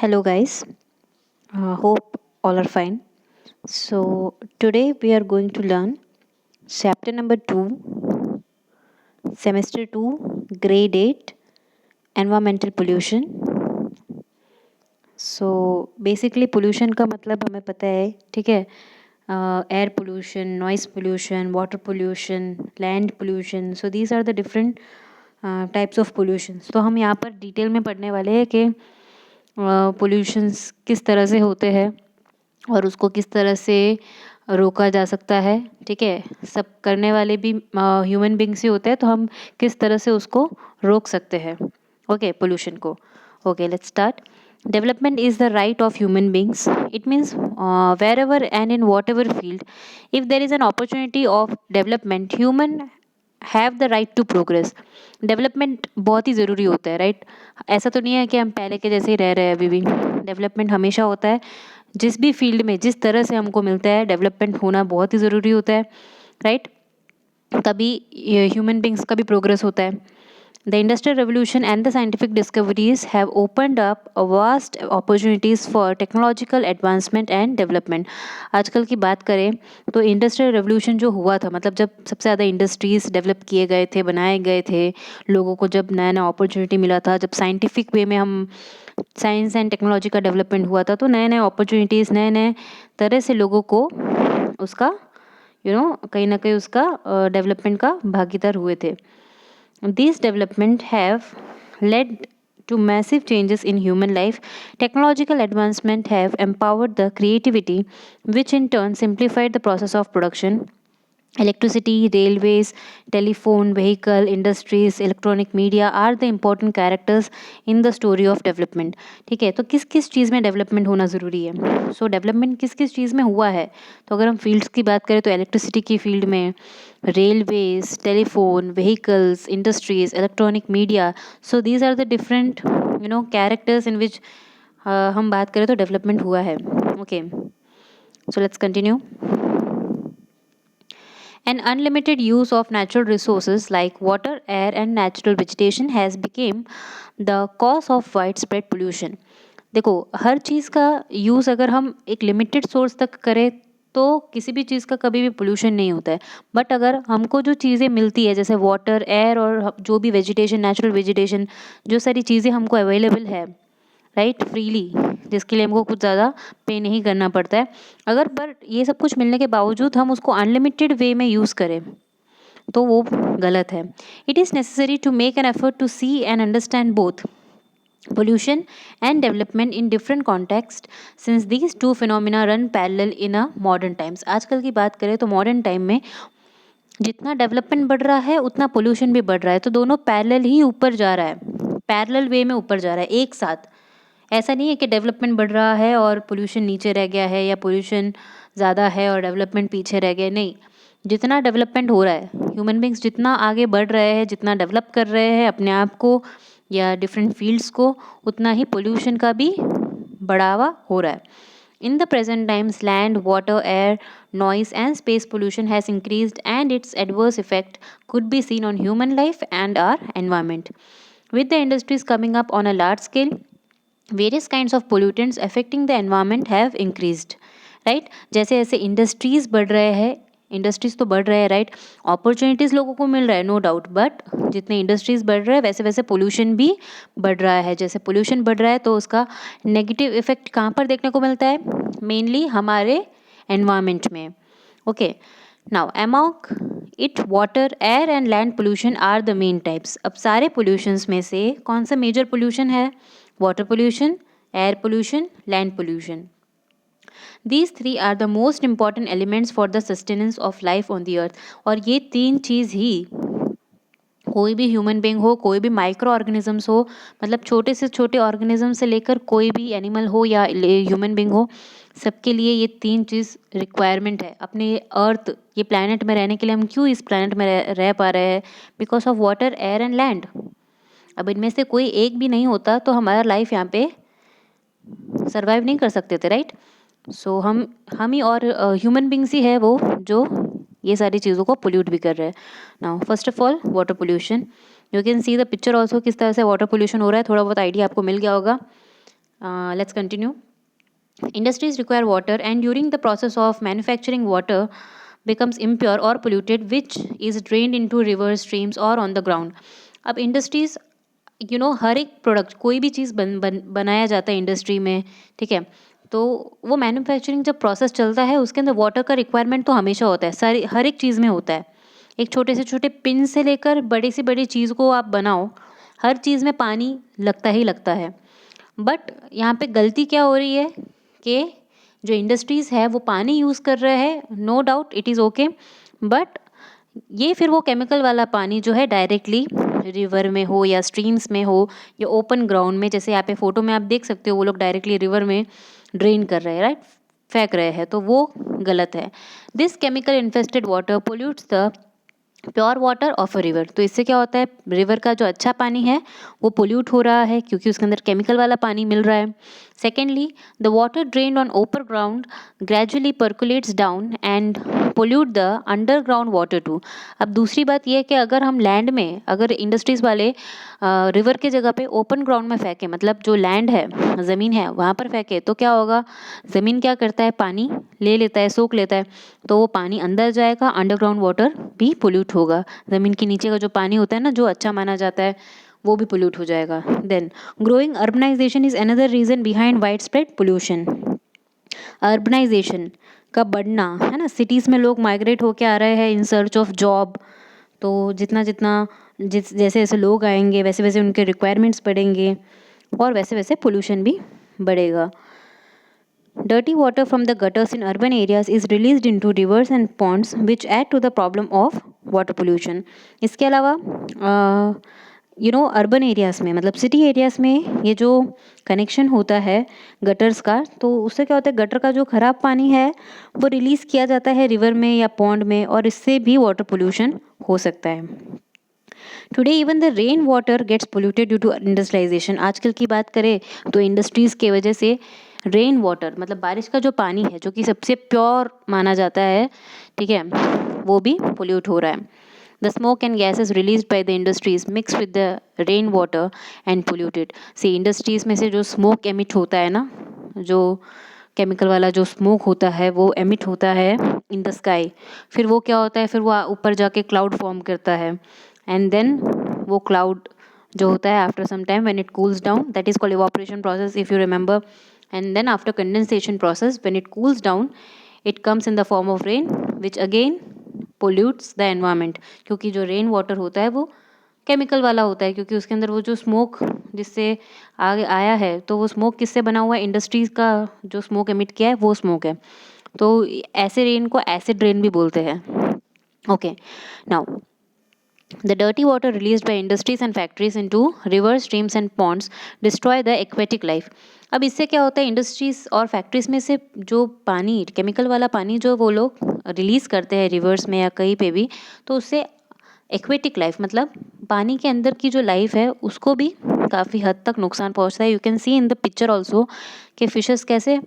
Hello, guys. Hope all are fine. So, today we are going to learn chapter number 2, semester 2, grade 8, environmental pollution. Basically pollution का मतलब हमें पता है, ठीक है. Air pollution, noise pollution, water pollution, land pollution. So these are the different types of pollution. तो हम यहाँ पर डिटेल में पढ़ने वाले हैं कि पोल्यूशंस किस तरह से होते हैं और उसको किस तरह से रोका जा सकता है. ठीक है, सब करने वाले भी ह्यूमन बींग्स ही होते हैं, तो हम किस तरह से उसको रोक सकते हैं. ओके, पोल्यूशन को. Okay, let's start. Development is the right of human beings. It means wherever and in whatever field, if there is an opportunity of development, human have the right to progress. Development बहुत ही ज़रूरी होता है, right. ऐसा तो नहीं है कि हम पहले के जैसे ही रह रहे हैं. अभी भी डेवलपमेंट हमेशा होता है. जिस भी फील्ड में जिस तरह से हमको मिलता है, डेवलपमेंट होना बहुत ही ज़रूरी होता है, राइट. तभी ह्यूमन बींग्स का भी प्रोग्रेस होता है. The Industrial Revolution and the scientific discoveries have opened up a vast opportunities for technological advancement and development. आजकल की बात करें तो इंडस्ट्रियल रेवोल्यूशन जो हुआ था, मतलब जब सबसे ज़्यादा इंडस्ट्रीज़ डेवलप किए गए थे, बनाए गए थे, लोगों को जब नया नया अपॉर्चुनिटी मिला था, जब साइंटिफिक वे में हम साइंस एंड टेक्नोलॉजी का डेवलपमेंट हुआ था, तो नए नए अपॉर्चुनिटीज़, नए नए तरह से लोगों को उसका कहीं ना कहीं उसका डेवलपमेंट का भागीदार हुए थे. These developments have led to massive changes in human life. Technological advancement have empowered the creativity, which in turn simplified the process of production. Electricity, railways, telephone, vehicle, industries, electronic media are the important characters in the story of development. ठीक है, तो किस किस चीज़ में development होना ज़रूरी है. सो development किस किस चीज़ में हुआ है. तो अगर हम फील्ड्स की बात करें तो इलेक्ट्रिसिटी की फील्ड में, railways, telephone, vehicles, industries, electronic media. So these are the different characters in which हम बात करें तो डेवलपमेंट हुआ है. Okay, so let's continue. An unlimited use of natural resources like water, air, and natural vegetation has become the cause of widespread pollution. देखो, हर चीज़ का use अगर हम एक लिमिटेड सोर्स तक करें तो किसी भी चीज़ का कभी भी पोल्यूशन नहीं होता है. बट अगर हमको जो चीज़ें मिलती है, जैसे वाटर, एयर और जो भी वेजिटेशन, नेचुरल वेजिटेशन, जो सारी चीज़ें हमको अवेलेबल है, राइट, फ्रीली, जिसके लिए हमको कुछ ज़्यादा पे नहीं करना पड़ता है, अगर पर ये सब कुछ मिलने के बावजूद हम उसको अनलिमिटेड वे में यूज़ करें तो वो गलत है. It is necessary to make an effort to see and understand both pollution and development in different context since these two phenomena run parallel in a modern times. आजकल की बात करें तो मॉडर्न टाइम में जितना डेवलपमेंट बढ़ रहा है उतना पोल्यूशन भी बढ़ रहा है. तो दोनों पैरेलल ही ऊपर जा रहा है, पैरेलल वे में ऊपर जा रहा है एक साथ. ऐसा नहीं है कि डेवलपमेंट बढ़ रहा है और पोल्यूशन नीचे रह गया है, या पोल्यूशन ज़्यादा है और डेवलपमेंट पीछे रह गया. नहीं, जितना डेवलपमेंट हो रहा है, ह्यूमन बींग्स जितना आगे बढ़ रहे हैं, जितना डेवलप कर रहे हैं अपने आप को या डिफरेंट फील्ड्स को, उतना ही पोल्यूशन का भी बढ़ावा हो रहा है. In the present times, land, water, air, noise, and space pollution has increased, and its adverse effect could be seen on human life and our environment. With the industries coming up on a large scale, various kinds of pollutants affecting the environment have increased. Right, जैसे जैसे industries बढ़ रहे हैं, industries तो बढ़ रहे हैं, right. Opportunities लोगों को मिल रहा है, नो डाउट. बट जितने इंडस्ट्रीज़ बढ़ रहे हैं वैसे वैसे पोल्यूशन भी बढ़ रहा है. जैसे पोल्यूशन बढ़ रहा है तो उसका नेगेटिव इफेक्ट कहाँ पर देखने को मिलता है, मेनली हमारे एनवायरनमेंट में. Okay, now among it water, air and land pollution are the main types. अब सारे पोल्यूशंस में से कौन सा मेजर पोल्यूशन है? Water pollution, air pollution, land pollution. These three are the most important elements for the sustenance of life on the earth. और ये तीन चीज़ ही कोई भी ह्यूमन बींग हो, कोई भी माइक्रो ऑर्गेनिजम्स हो, मतलब छोटे से छोटे ऑर्गेनिज्म से लेकर कोई भी एनिमल हो या ह्यूमन बींग हो, सबके लिए ये तीन चीज़ रिक्वायरमेंट है. अपने अर्थ, ये प्लानट में रहने के लिए हम क्यों इस प्लानट में रह पा रहे हैं? Because of water, air and land. अब इनमें से कोई एक भी नहीं होता तो हमारा लाइफ यहाँ पे सर्वाइव नहीं कर सकते थे, राइट. सो हम ही और ह्यूमन बींग्स ही है वो जो ये सारी चीज़ों को पोल्यूट भी कर रहे हैं. Now first of all water pollution. You can see the picture also, किस तरह से वाटर पोल्यूशन हो रहा है. थोड़ा बहुत आइडिया आपको मिल गया होगा. Let's continue. Industries require water, and during the process of manufacturing, water becomes impure or polluted, which is drained into rivers, streams, or on the ground. अब इंडस्ट्रीज हर एक प्रोडक्ट कोई भी चीज़ बनाया जाता है इंडस्ट्री में, ठीक है। तो वो मैन्युफैक्चरिंग जब प्रोसेस चलता है उसके अंदर वाटर का रिक्वायरमेंट तो हमेशा होता है, सारी हर एक चीज़ में होता है। एक छोटे से छोटे पिन से लेकर बड़ी से बड़ी चीज़ को आप बनाओ, हर चीज़ में पानी लगता ही लगता है। बट यहाँ पे गलती क्या हो रही है कि जो इंडस्ट्रीज़ है वो पानी यूज़ कर रहे हैं, no doubt it is okay, but ये फिर वो केमिकल वाला पानी जो है डायरेक्टली रिवर में हो या स्ट्रीम्स में हो या ओपन ग्राउंड में, जैसे यहाँ पे फोटो में आप देख सकते हो वो लोग डायरेक्टली रिवर में ड्रेन कर रहे हैं, राइट, फेंक रहे हैं, तो वो गलत है। This chemical infested water pollutes the pure water of a river. तो इससे क्या होता है, रिवर का जो अच्छा पानी है वो पोल्यूट हो रहा है क्योंकि उसके अंदर केमिकल वाला पानी मिल रहा है। Secondly, the water drained on open ground gradually percolates down and pollute the underground water too. अब दूसरी बात यह है कि अगर हम लैंड में, अगर इंडस्ट्रीज़ वाले रिवर के जगह पे ओपन ग्राउंड में फेंके, मतलब जो लैंड है, ज़मीन है, वहाँ पर फेंके, तो क्या होगा, ज़मीन क्या करता है, पानी ले लेता है, सोख लेता है, तो वो पानी अंदर जाएगा, अंडरग्राउंड वाटर भी पोल्यूट होगा। ज़मीन के नीचे का जो पानी होता है ना, जो अच्छा माना जाता है, वो भी पोल्यूट हो जाएगा। Then growing urbanization is another reason behind wide spread pollution. Urbanization का बढ़ना है ना, सिटीज़ में लोग माइग्रेट होके आ रहे हैं इन सर्च ऑफ जॉब, तो जितना जितना जैसे जैसे लोग आएंगे वैसे वैसे उनके रिक्वायरमेंट्स बढ़ेंगे और वैसे वैसे पोल्यूशन भी बढ़ेगा। Dirty water from the gutters in urban areas is released into rivers and ponds, which add to the problem of water pollution. इसके अलावा अर्बन एरियाज़ में, मतलब सिटी एरियाज़ में ये जो कनेक्शन होता है गटर्स का, तो उससे क्या होता है, गटर का जो ख़राब पानी है वो रिलीज़ किया जाता है रिवर में या पॉन्ड में, और इससे भी वाटर पोल्यूशन हो सकता है। Today even the rain water gets polluted due to industrialization. आजकल की बात करें तो इंडस्ट्रीज़ की वजह से रेन वाटर, मतलब बारिश का जो पानी है जो कि सबसे प्योर माना जाता है, ठीक है, वो भी पोल्यूट हो रहा है। The smoke and gases release by the industries mix with the rain water and polluted. से इंडस्ट्रीज़ में से जो स्मोक एमिट होता है ना, जो केमिकल वाला जो स्मोक होता है वो एमिट होता है इन द स्काई, फिर वो क्या होता है, फिर वो ऊपर जाके क्लाउड फॉर्म करता है, एंड देन वो क्लाउड जो होता है after some time when it cools down, that is called evaporation process if you remember, and then after condensation process when it cools down it comes in the form of rain which again pollutes the environment, क्योंकि जो rain water होता है वो chemical वाला होता है, क्योंकि उसके अंदर वो जो स्मोक जिससे आगे आया है, तो वो स्मोक किससे बना हुआ है, इंडस्ट्रीज़ का जो स्मोक एमिट किया है वो स्मोक है। तो ऐसे रेन को एसिड रेन भी बोलते हैं। Okay, now the dirty water released by industries and factories into rivers, streams and ponds destroy the aquatic life. अब इससे क्या होता है, इंडस्ट्रीज़ और फैक्ट्रीज में से जो पानी, केमिकल वाला पानी जो वो लोग रिलीज़ करते हैं रिवर्स में या कहीं पे भी, तो उससे एक्वेटिक लाइफ, मतलब पानी के अंदर की जो लाइफ है उसको भी काफ़ी हद तक नुकसान पहुंचता है। You can see in the picture also कि फिशेस कैसे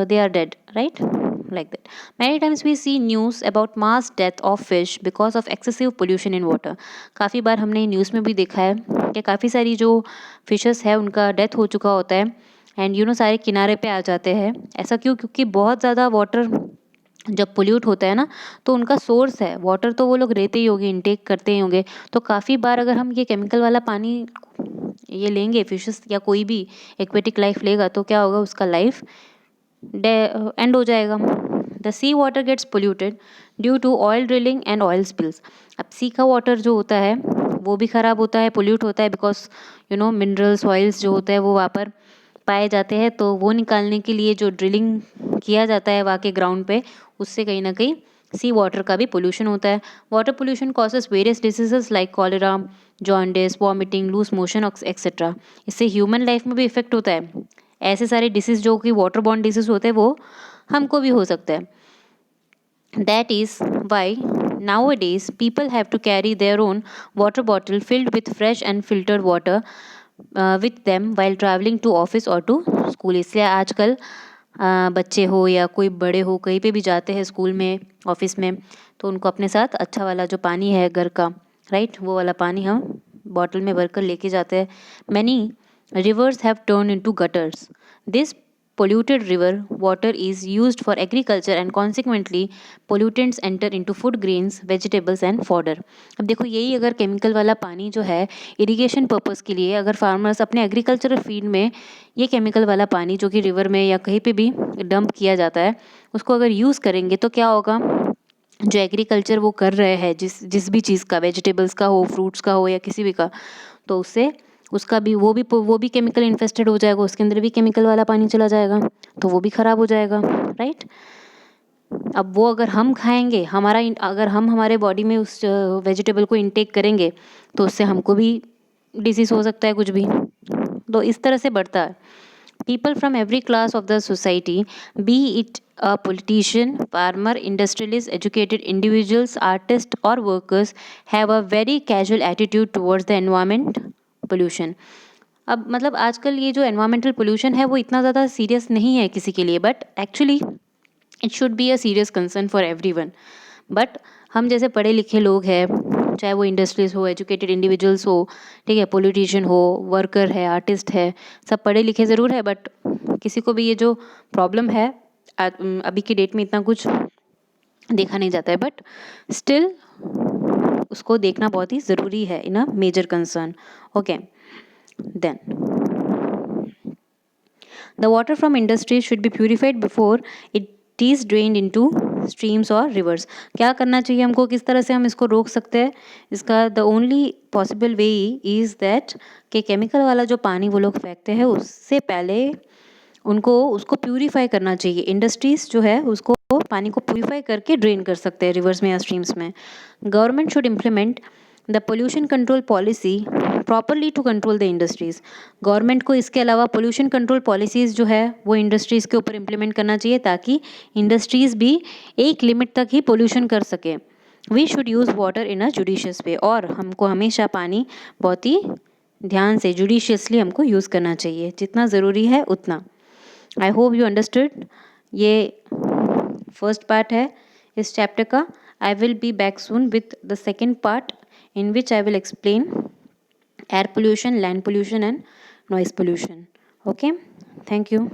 they are dead, right, like that. Many times we see news about mass death of fish because of excessive pollution in water. काफ़ी बार हमने न्यूज़ में भी देखा है कि काफ़ी सारी जो फिशेस है उनका डेथ हो चुका होता है, एंड सारे किनारे पे आ जाते हैं। ऐसा क्यों, क्योंकि बहुत ज़्यादा वाटर जब पोल्यूट होता है ना, तो उनका सोर्स है वाटर, तो वो लोग रहते ही होंगे, इनटेक करते ही होंगे, तो काफ़ी बार अगर हम ये केमिकल वाला पानी ये लेंगे, फिशेस या कोई भी एक्वेटिक लाइफ लेगा, तो क्या होगा, उसका लाइफ एंड हो जाएगा। The sea water gets polluted due to oil drilling and oil spills. अब सी का वाटर जो होता है वो भी ख़राब होता है, पोल्यूट होता है, बिकॉज मिनरल्स ऑयल्स जो होते हैं वो वहाँ पर पाए जाते हैं, तो वो निकालने के लिए जो ड्रिलिंग किया जाता है वहाँ के ग्राउंड पे, उससे कहीं ना कहीं सी वाटर का भी पोल्यूशन होता है। Water pollution causes various diseases like cholera, jaundice, vomiting, loose motion etcetera. इससे ह्यूमन लाइफ में भी इफेक्ट होता है। ऐसे सारे डिसीज जो कि वाटर बॉर्न डिसीज होते हैं वो हमको भी हो सकता है। That is why nowadays people have to carry their own water bottle filled with fresh and filtered water with them while traveling to office or to school. इसलिए आजकल बच्चे हो या कोई बड़े हो कहीं पे भी जाते हैं, स्कूल में, ऑफिस में, तो उनको अपने साथ अच्छा वाला जो पानी है घर का, राइट, वो वाला पानी हम बॉटल में भर कर लेके जाते हैं। Many Rivers have turned into gutters. This polluted river water is used for agriculture and consequently pollutants enter into food grains, vegetables and fodder. अब देखो यही अगर केमिकल वाला पानी जो है इरिगेशन पर्पस के लिए अगर फार्मर्स अपने एग्रीकल्चरल फील्ड में ये केमिकल वाला पानी जो कि रिवर में या कहीं पे भी डंप किया जाता है उसको अगर यूज़ करेंगे तो क्या होगा, जो एग्रीकल्चर वो कर रहे हैं जिस जिस भी चीज़ का, वेजिटेबल्स का हो, फ्रूट्स का हो या किसी भी का, तो उससे उसका भी वो भी केमिकल इन्फेस्टेड हो जाएगा, उसके अंदर भी केमिकल वाला पानी चला जाएगा तो वो भी ख़राब हो जाएगा, राइट। अब वो अगर हम खाएंगे, अगर हम हमारे बॉडी में उस वेजिटेबल को इनटेक करेंगे तो उससे हमको भी डिसीज़ हो सकता है कुछ भी, तो इस तरह से बढ़ता है। People from every class of the society, be it a politician, farmer, industrialist, educated individuals, artists, or workers, have a very casual attitude towards the environment pollution. अब मतलब आजकल ये जो एनवायरमेंटल पोल्यूशन है वो इतना ज़्यादा सीरियस नहीं है किसी के लिए, but actually it should be a serious concern for everyone. But हम जैसे पढ़े लिखे लोग हैं, चाहे वो इंडस्ट्रीज हो, एजुकेटेड इंडिविजुअल्स हो, ठीक है, पॉलिटिशियन हो, वर्कर है, आर्टिस्ट है, सब पढ़े लिखे ज़रूर है, बट किसी को भी ये जो प्रॉब्लम है अभी की डेट में इतना कुछ देखा नहीं जाता है, बट स्टिल उसको देखना बहुत ही ज़रूरी है in a major concern. Okay, then the water from industries should be purified before it is drained into streams or rivers. क्या करना चाहिए हमको, किस तरह से हम इसको रोक सकते हैं? इसका the only possible way is that कि केमिकल वाला जो पानी वो लोग फेंकते हैं उससे पहले उनको उसको प्यूरीफाई करना चाहिए। इंडस्ट्रीज़ जो है उसको पानी को प्यूरीफाई करके ड्रेन कर सकते हैं रिवर्स में या स्ट्रीम्स में। Government should implement the pollution control policy properly to control the industries. Government को इसके अलावा पोल्यूशन कंट्रोल पॉलिसीज़ जो है वो इंडस्ट्रीज़ के ऊपर इम्प्लीमेंट करना चाहिए ताकि इंडस्ट्रीज़ भी एक लिमिट तक ही पोल्यूशन कर सके। We should use water in a judicious way, और हमको हमेशा पानी बहुत ही ध्यान से जुडिशियसली हमको यूज़ करना चाहिए, जितना ज़रूरी है उतना। I hope you understood. ये फर्स्ट पार्ट है इस चैप्टर का। I will be back soon with the second part in which I will explain air pollution, land pollution and noise pollution. Okay, thank you.